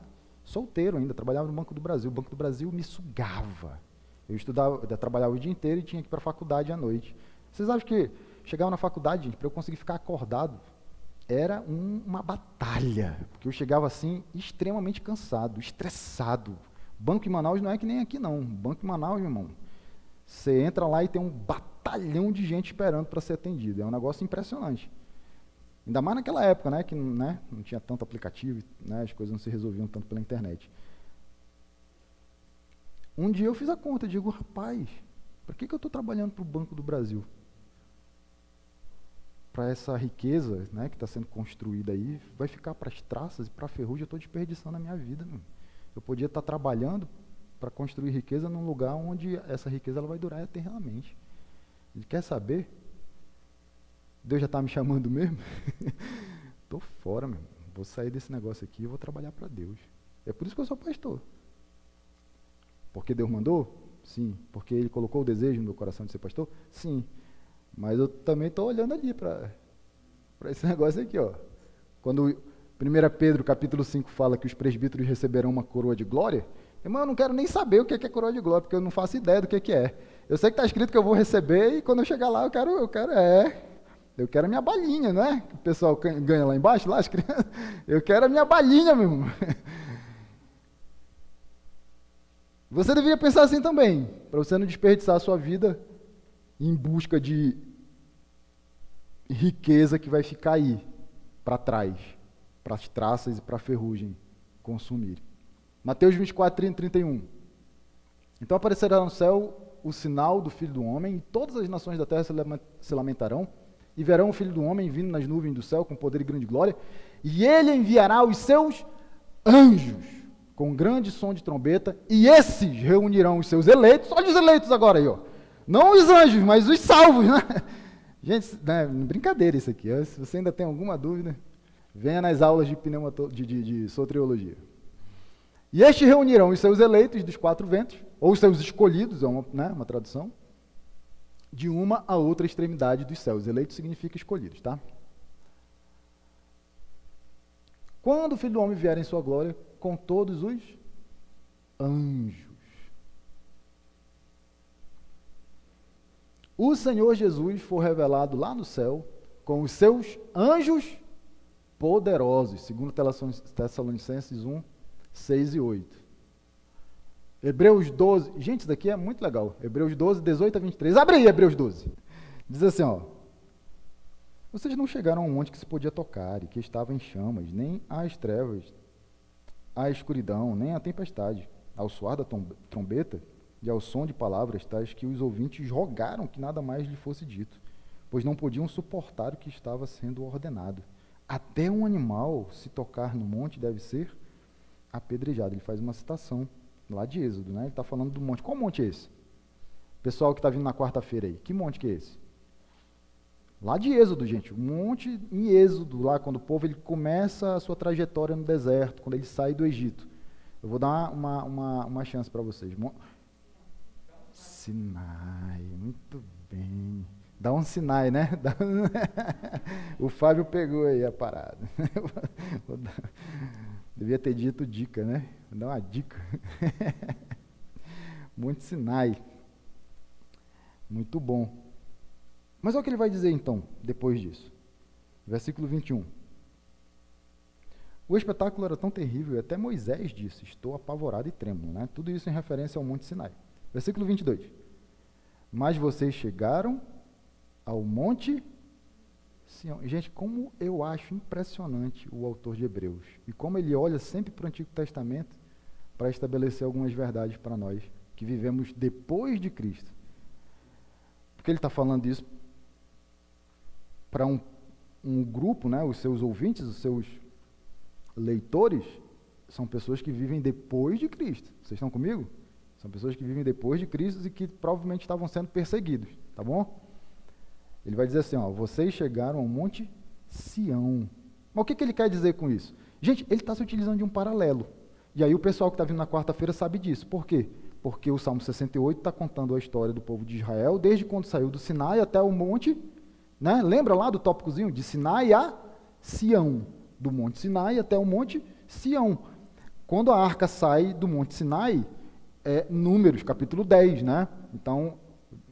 solteiro ainda, trabalhava no Banco do Brasil. O Banco do Brasil me sugava. Eu trabalhava o dia inteiro e tinha que ir para a faculdade à noite. Vocês acham que chegava na faculdade, gente, para eu conseguir ficar acordado, era uma batalha. Porque eu chegava assim, extremamente cansado, estressado. Banco em Manaus não é que nem aqui, não. Banco em Manaus, meu irmão, você entra lá e tem um batalhão de gente esperando para ser atendido. É um negócio impressionante. Ainda mais naquela época, né, que não tinha tanto aplicativo, né, as coisas não se resolviam tanto pela internet. Um dia eu fiz a conta, digo, rapaz, para que eu estou trabalhando para o Banco do Brasil? Para essa riqueza, né, que está sendo construída aí, vai ficar para as traças e para a ferrugem, eu estou desperdiçando a minha vida. Meu. Eu podia estar trabalhando para construir riqueza num lugar onde essa riqueza ela vai durar eternamente. Ele quer saber? Deus já está me chamando mesmo? Estou fora, meu. Vou sair desse negócio aqui e vou trabalhar para Deus. É por isso que eu sou pastor. Porque Deus mandou? Sim. Porque Ele colocou o desejo no meu coração de ser pastor? Sim. Mas eu também estou olhando ali para esse negócio aqui, ó. Quando 1 Pedro capítulo 5 fala que os presbíteros receberão uma coroa de glória, irmão, eu não quero nem saber o que é coroa de glória, porque eu não faço ideia do que é. Eu sei que está escrito que eu vou receber e quando eu chegar lá eu quero a minha balinha, né? Que o pessoal ganha lá embaixo, lá as crianças. Eu quero a minha balinha, meu irmão. Você deveria pensar assim também, para você não desperdiçar a sua vida em busca de riqueza que vai ficar aí, para trás, para as traças e para a ferrugem consumir. Mateus 24, 30 e 31. Então aparecerá no céu o sinal do Filho do Homem, e todas as nações da terra se lamentarão, e verão o Filho do Homem vindo nas nuvens do céu com poder e grande glória, e ele enviará os seus anjos com grande som de trombeta, e esses reunirão os seus eleitos. Olha os eleitos agora aí, ó. Não os anjos, mas os salvos, né? Gente, né, brincadeira isso aqui. Se você ainda tem alguma dúvida, venha nas aulas de soteriologia. E estes reunirão os seus eleitos dos quatro ventos, ou os seus escolhidos, é uma tradução, de uma a outra extremidade dos céus. Eleitos significa escolhidos, tá? Quando o Filho do Homem vier em sua glória, com todos os anjos. o Senhor Jesus for revelado lá no céu com os seus anjos poderosos, segundo Tessalonicenses 1, 6 e 8. Hebreus 12, gente, isso daqui é muito legal. Hebreus 12, 18 a 23. Abre aí, Hebreus 12. Diz assim, ó. Vocês não chegaram a um monte que se podia tocar e que estava em chamas, nem às trevas, à escuridão, nem à tempestade, ao soar da trombeta e ao som de palavras tais que os ouvintes rogaram que nada mais lhe fosse dito, pois não podiam suportar o que estava sendo ordenado. Até um animal, se tocar no monte, deve ser apedrejado. Ele faz uma citação lá de Êxodo, né? Ele está falando do monte. Qual monte é esse? Pessoal que está vindo na quarta-feira aí, que monte que é esse? Lá de Êxodo, gente, um monte em Êxodo, lá quando o povo ele começa a sua trajetória no deserto, quando ele sai do Egito. Eu vou dar uma chance para vocês. Sinai, muito bem. Dá um Sinai, né? O Fábio pegou aí a parada. Devia ter dito dica, né? Vou dar uma dica. Muito Sinai. Muito bom. Mas olha o que ele vai dizer então, depois disso. Versículo 21. O espetáculo era tão terrível, e até Moisés disse, estou apavorado e trêmulo, né? Tudo isso em referência ao Monte Sinai. Versículo 22. Mas vocês chegaram ao Monte Sião. Gente, como eu acho impressionante o autor de Hebreus, e como ele olha sempre para o Antigo Testamento para estabelecer algumas verdades para nós, que vivemos depois de Cristo. Porque ele está falando isso para um grupo, né, os seus ouvintes, os seus leitores, são pessoas que vivem depois de Cristo. Vocês estão comigo? São pessoas que vivem depois de Cristo e que provavelmente estavam sendo perseguidos, tá bom? Ele vai dizer assim, ó, vocês chegaram ao Monte Sião. Mas o que ele quer dizer com isso? Gente, ele está se utilizando de um paralelo. E aí o pessoal que está vindo na quarta-feira sabe disso. Por quê? Porque o Salmo 68 está contando a história do povo de Israel, desde quando saiu do Sinai até o monte, né? Lembra lá do tópicozinho? De Sinai a Sião. Do Monte Sinai até o Monte Sião. Quando a arca sai do Monte Sinai, é Números, capítulo 10, né? Então,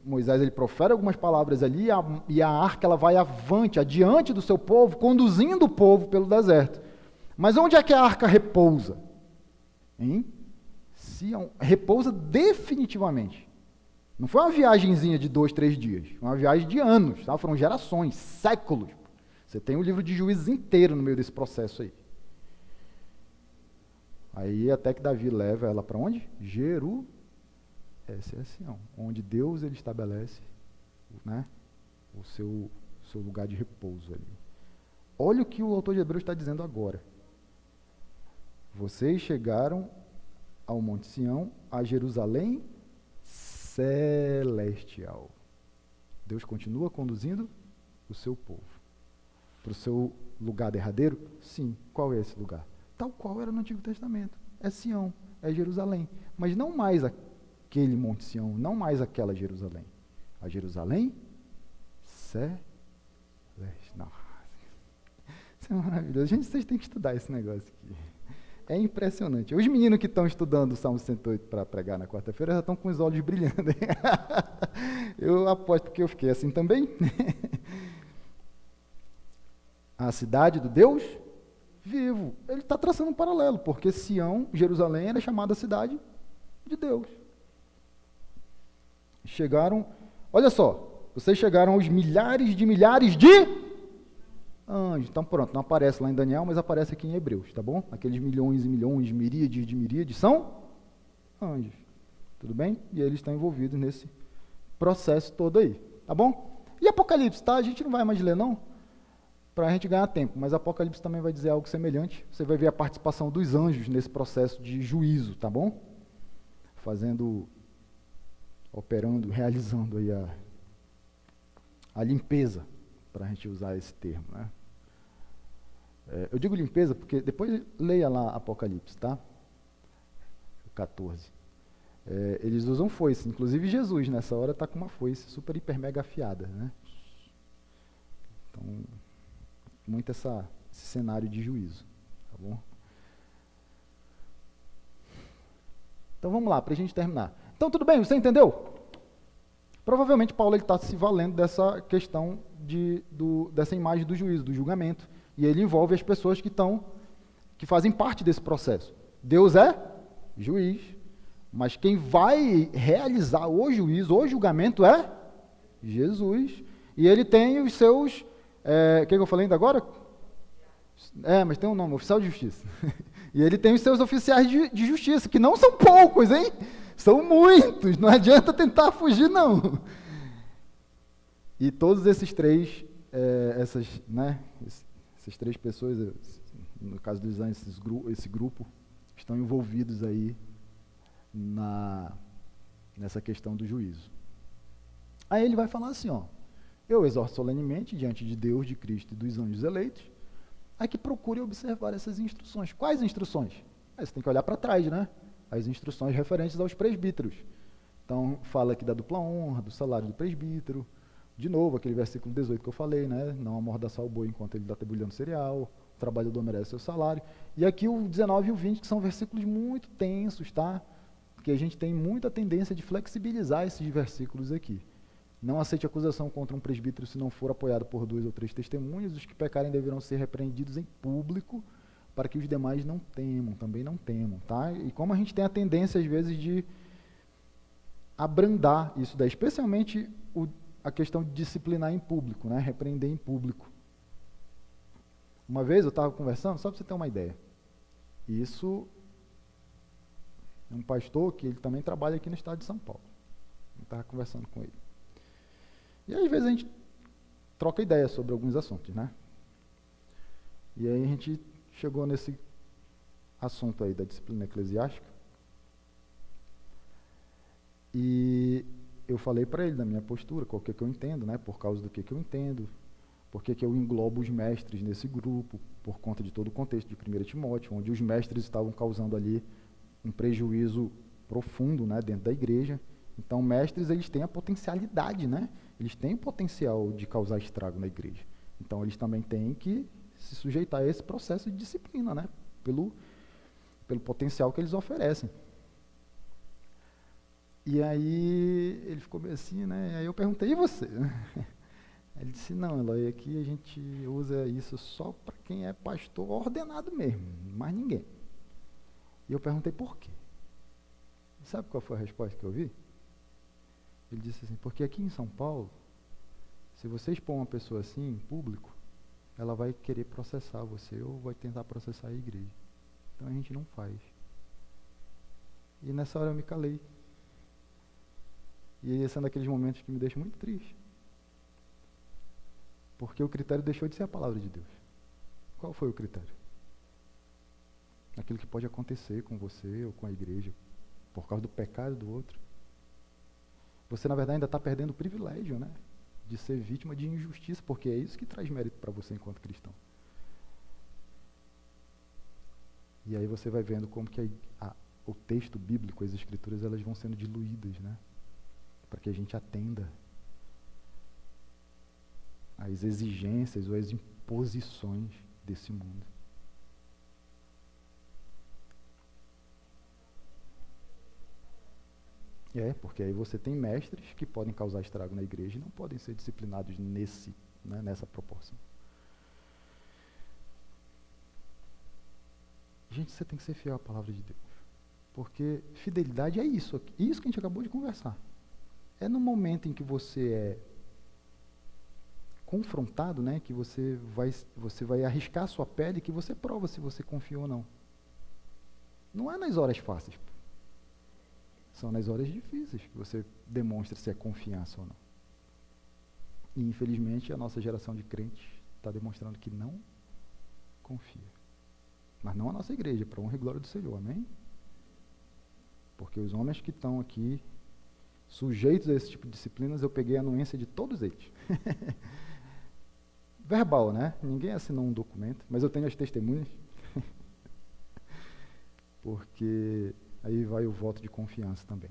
Moisés ele profere algumas palavras ali e a arca ela vai avante, adiante do seu povo, conduzindo o povo pelo deserto. Mas onde é que a arca repousa? Em Sião. Repousa definitivamente. Não foi uma viagenzinha de 2, 3 dias. Foi uma viagem de anos. Tá? Foram gerações, séculos. Você tem o livro de Juízes inteiro no meio desse processo aí. Aí até que Davi leva ela para onde? Essa é Sião, onde Deus ele estabelece, né, o seu lugar de repouso ali. Olha o que o autor de Hebreus está dizendo agora. Vocês chegaram ao Monte Sião, a Jerusalém celestial. Deus continua conduzindo o seu povo para o seu lugar derradeiro? Sim. Qual é esse lugar? Tal qual era no Antigo Testamento. É Sião, é Jerusalém. Mas não mais aquele Monte Sião, não mais aquela Jerusalém. A Jerusalém celeste. Não. Isso é maravilhoso. Gente, vocês têm que estudar esse negócio aqui. É impressionante. Os meninos que estão estudando o Salmo 108 para pregar na quarta-feira já estão com os olhos brilhando. Eu aposto que eu fiquei assim também. A cidade do Deus vivo. Ele está traçando um paralelo, porque Sião, Jerusalém, era chamada cidade de Deus. Chegaram, olha só, vocês chegaram aos milhares de anjos. Então pronto, não aparece lá em Daniel, mas aparece aqui em Hebreus, tá bom? Aqueles milhões e milhões, miríades de miríades, são anjos. Tudo bem? E eles estão envolvidos nesse processo todo aí, tá bom? E Apocalipse, tá? A gente não vai mais ler, não, para a gente ganhar tempo, mas Apocalipse também vai dizer algo semelhante. Você vai ver a participação dos anjos nesse processo de juízo, tá bom? Operando, realizando aí a limpeza, para a gente usar esse termo, né? Eu digo limpeza porque, depois leia lá Apocalipse, tá? 14. Eles usam foice, inclusive Jesus nessa hora está com uma foice super, hiper, mega afiada, né? Então, muito esse cenário de juízo, tá bom? Então vamos lá, para a gente terminar. Então tudo bem, você entendeu? Provavelmente Paulo está se valendo dessa questão dessa imagem do juízo, do julgamento, e ele envolve as pessoas que fazem parte desse processo. Deus é juiz, mas quem vai realizar o juízo, o julgamento é Jesus, e ele tem os seus, o que eu falei ainda agora? Mas tem um nome, oficial de justiça. E ele tem os seus oficiais de justiça, que não são poucos, hein? São muitos, não adianta tentar fugir, não. E todos esses três, essas três pessoas, no caso do Isan, esse grupo, estão envolvidos aí nessa questão do juízo. Aí ele vai falar assim, eu exorto solenemente diante de Deus, de Cristo e dos anjos eleitos, a que procure observar essas instruções. Quais instruções? Você tem que olhar para trás, né? As instruções referentes aos presbíteros. Então, fala aqui da dupla honra, do salário do presbítero. De novo, aquele versículo 18 que eu falei, né? Não amordaçar o boi enquanto ele está debulhando cereal, o trabalhador merece seu salário. E aqui o 19 e o 20, que são versículos muito tensos, tá? Que a gente tem muita tendência de flexibilizar esses versículos aqui. Não aceite acusação contra um presbítero se não for apoiado por 2 ou 3 testemunhas. Os que pecarem deverão ser repreendidos em público, para que os demais não temam, também não temam, tá? E como a gente tem a tendência, às vezes, de abrandar isso daí, especialmente a questão de disciplinar em público, né? Repreender em público. Uma vez eu estava conversando, só para você ter uma ideia, isso é um pastor que ele também trabalha aqui no estado de São Paulo. Eu estava conversando com ele. E às vezes a gente troca ideia sobre alguns assuntos, né? E aí a gente chegou nesse assunto aí da disciplina eclesiástica. E eu falei para ele da minha postura, qual que eu entendo, né? Por causa do que eu entendo, por que eu englobo os mestres nesse grupo, por conta de todo o contexto de 1 Timóteo, onde os mestres estavam causando ali um prejuízo profundo, né, dentro da igreja. Então, mestres, eles têm a potencialidade, né? Eles têm o potencial de causar estrago na igreja. Então, eles também têm que se sujeitar a esse processo de disciplina, né? Pelo potencial que eles oferecem. E aí, ele ficou meio assim, né? Aí eu perguntei, e você? Ele disse, não, Eloy, aqui a gente usa isso só para quem é pastor ordenado mesmo, mais ninguém. E eu perguntei por quê. E sabe qual foi a resposta que eu vi? Ele disse assim, porque aqui em São Paulo, se você expor uma pessoa assim em público, ela vai querer processar você ou vai tentar processar a igreja. Então a gente não faz. E nessa hora eu me calei. E esse é um daqueles momentos que me deixa muito triste. Porque o critério deixou de ser a palavra de Deus. Qual foi o critério? Aquilo que pode acontecer com você ou com a igreja, por causa do pecado do outro. Você, na verdade, ainda está perdendo o privilégio, né, de ser vítima de injustiça, porque é isso que traz mérito para você enquanto cristão. E aí você vai vendo como que o texto bíblico, as escrituras, elas vão sendo diluídas, né, para que a gente atenda às exigências ou às imposições desse mundo. Porque aí você tem mestres que podem causar estrago na igreja e não podem ser disciplinados nessa proporção. Gente, você tem que ser fiel à palavra de Deus. Porque fidelidade é isso que a gente acabou de conversar. É no momento em que você é confrontado, né, que você vai arriscar a sua pele, que você prova se você confia ou não. Não é nas horas fáceis. São nas horas difíceis que você demonstra se é confiança ou não. E, infelizmente, a nossa geração de crentes está demonstrando que não confia. Mas não a nossa igreja, para a honra e glória do Senhor, amém? Porque os homens que estão aqui, sujeitos a esse tipo de disciplinas, eu peguei a anuência de todos eles. Verbal, né? Ninguém assinou um documento, mas eu tenho as testemunhas. Porque aí vai o voto de confiança também.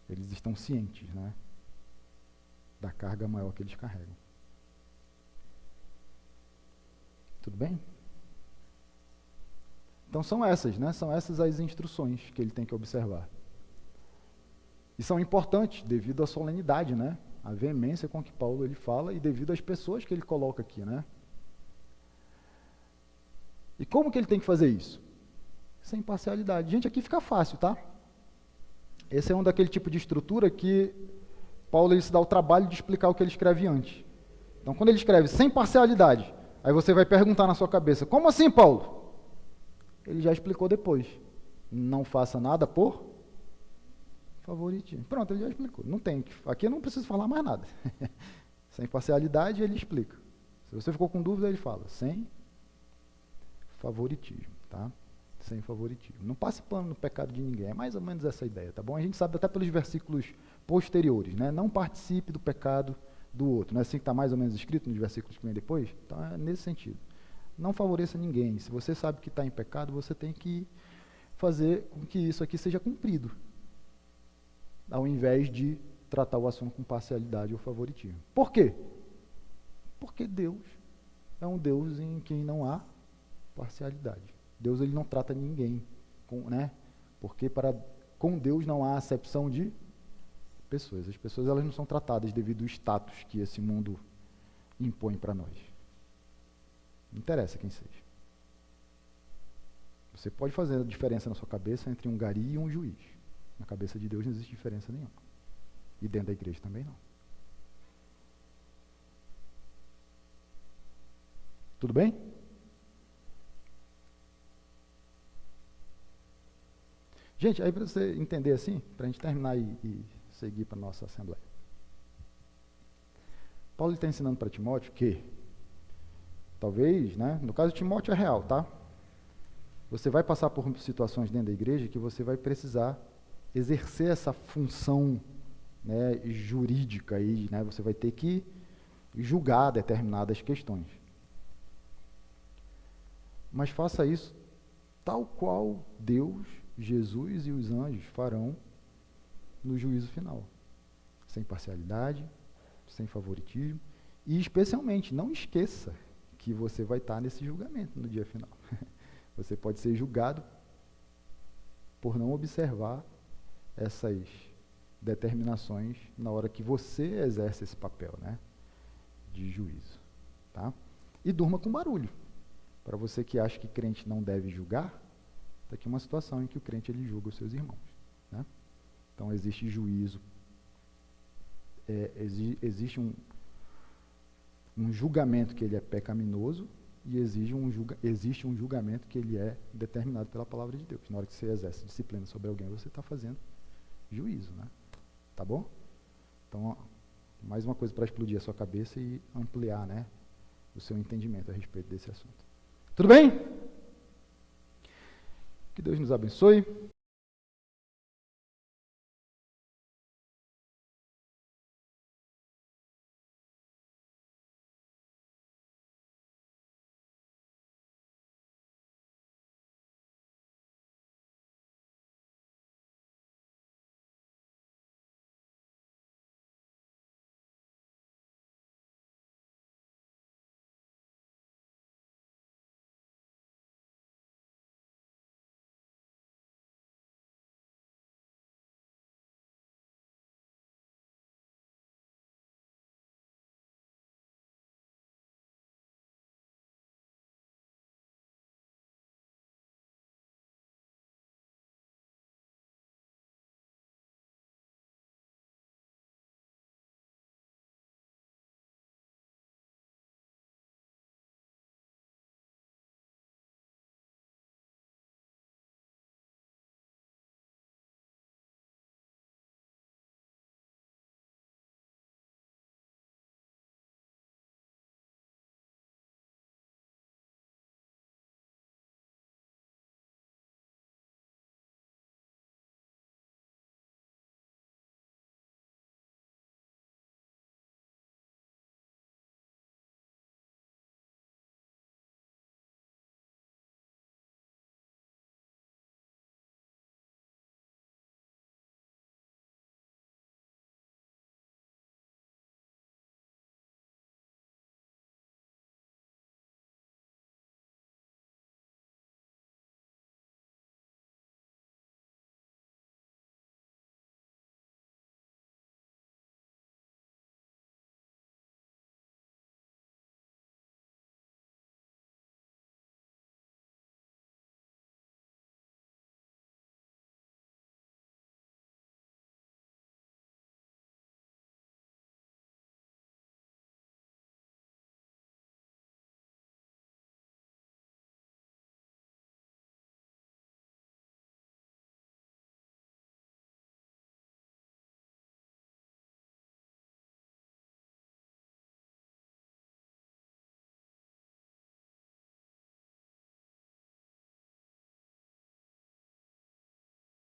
Eles estão cientes, né, da carga maior que eles carregam. Tudo bem? Então são essas, né? São essas as instruções que ele tem que observar. E são importantes devido à solenidade, né? A veemência com que Paulo ele fala e devido às pessoas que ele coloca aqui, né? E como que ele tem que fazer isso? Sem parcialidade. Gente, aqui fica fácil, tá? Esse é um daquele tipo de estrutura que Paulo ele se dá o trabalho de explicar o que ele escreve antes. Então, quando ele escreve sem parcialidade, aí você vai perguntar na sua cabeça, como assim, Paulo? Ele já explicou depois. Não faça nada por favoritismo. Pronto, ele já explicou. Não tem, aqui eu não preciso falar mais nada. Sem parcialidade, ele explica. Se você ficou com dúvida, ele fala, sem favoritismo, tá? Sem favoritismo. Não passe pano no pecado de ninguém, é mais ou menos essa ideia, tá bom? A gente sabe até pelos versículos posteriores, né? Não participe do pecado do outro, não é assim que está mais ou menos escrito nos versículos que vem depois? Então é nesse sentido. Não favoreça ninguém. Se você sabe que está em pecado, você tem que fazer com que isso aqui seja cumprido, ao invés de tratar o assunto com parcialidade ou favoritismo. Por quê? Porque Deus é um Deus em quem não há parcialidade. Deus ele não trata ninguém, né? Porque com Deus não há acepção de pessoas. As pessoas elas não são tratadas devido ao status que esse mundo impõe para nós. Não interessa quem seja. Você pode fazer a diferença na sua cabeça entre um gari e um juiz. Na cabeça de Deus não existe diferença nenhuma. E dentro da igreja também não. Tudo bem? Gente, aí para você entender assim, para a gente terminar e seguir para a nossa assembleia. Paulo está ensinando para Timóteo que, talvez, né, no caso de Timóteo é real, tá? Você vai passar por situações dentro da igreja que você vai precisar exercer essa função, né, jurídica aí, né? Você vai ter que julgar determinadas questões. Mas faça isso tal qual Deus, Jesus e os anjos farão no juízo final. Sem parcialidade, sem favoritismo. E, especialmente, não esqueça que você vai estar nesse julgamento no dia final. Você pode ser julgado por não observar essas determinações na hora que você exerce esse papel, né, de juízo. Tá? E durma com barulho. Para você que acha que crente não deve julgar, está aqui uma situação em que o crente ele julga os seus irmãos. Né? Então, existe juízo, existe um julgamento que ele é pecaminoso e existe um julgamento que ele é determinado pela palavra de Deus. Na hora que você exerce disciplina sobre alguém, você está fazendo juízo. Né? Tá bom? Então, mais uma coisa para explodir a sua cabeça e ampliar, né, o seu entendimento a respeito desse assunto. Tudo bem? Que Deus nos abençoe.